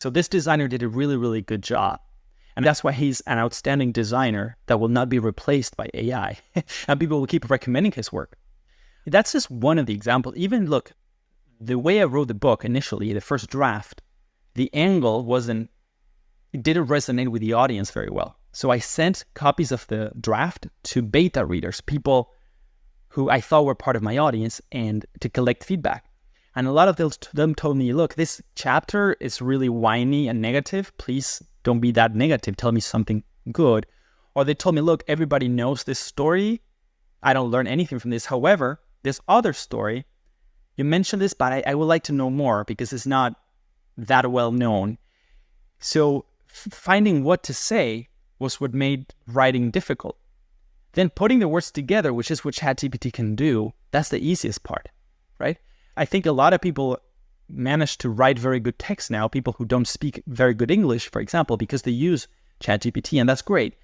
So this designer did a really, really good job. And that's why he's an outstanding designer that will not be replaced by AI. And people will keep recommending his work. That's just one of the examples. Even look, the way I wrote the book initially, the first draft, the angle it didn't resonate with the audience very well. So I sent copies of the draft to beta readers, people who I thought were part of my audience, and to collect feedback. And a lot of them told me, look, this chapter is really whiny and negative. Please don't be that negative. Tell me something good. Or they told me, look, everybody knows this story. I don't learn anything from this. However, this other story, you mentioned this, but I would like to know more because it's not that well known. So finding what to say was what made writing difficult. Then putting the words together, which is what ChatGPT can do, that's the easiest part, right? I think a lot of people manage to write very good text now, people who don't speak very good English, for example, because they use ChatGPT, and that's great.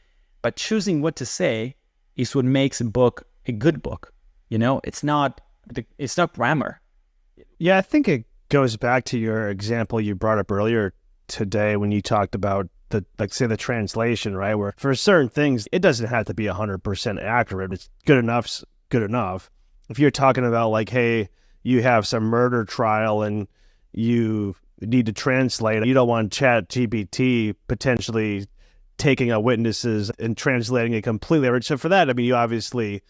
But choosing what to say is what makes a book a good book. You know, it's not grammar. Yeah, I think it goes back to your example you brought up earlier today when you talked about the translation, right? Where for certain things, it doesn't have to be 100% accurate. It's good enough's good enough. If you're talking about like, hey, you have some murder trial and you need to translate, you don't want ChatGPT potentially taking out witnesses and translating it completely. So for that, I mean, you obviously,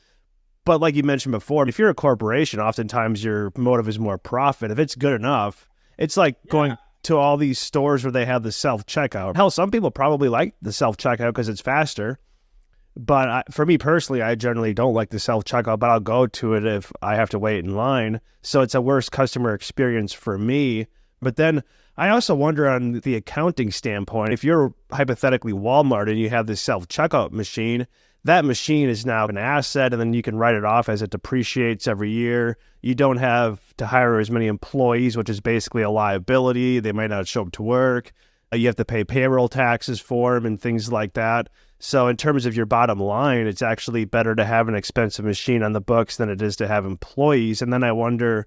but like you mentioned before, if you're a corporation, oftentimes your motive is more profit. If it's good enough, it's like going to all these stores where they have the self-checkout. Hell, some people probably like the self-checkout because it's faster. But for me personally, I generally don't like the self-checkout, but I'll go to it if I have to wait in line. So it's a worse customer experience for me. But then I also wonder on the accounting standpoint, if you're hypothetically Walmart and you have this self-checkout machine, that machine is now an asset, and then you can write it off as it depreciates every year. You don't have to hire as many employees, which is basically a liability. They might not show up to work. You have to pay payroll taxes for them and things like that. So in terms of your bottom line, it's actually better to have an expensive machine on the books than it is to have employees. And then I wonder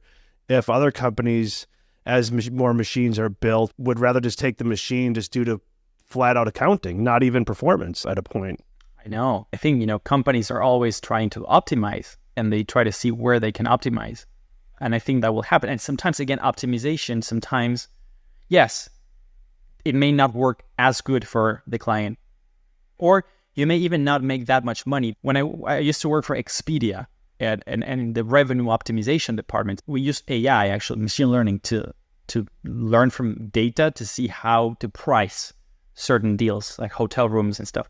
if other companies, as more machines are built, would rather just take the machine just due to flat out accounting, not even performance at a point. I know. I think, companies are always trying to optimize, and they try to see where they can optimize. And I think that will happen. And sometimes, again, optimization, sometimes, yes, it may not work as good for the client. Or you may even not make that much money. When I used to work for Expedia and in the revenue optimization department, we used AI, actually machine learning, to learn from data to see how to price certain deals like hotel rooms and stuff.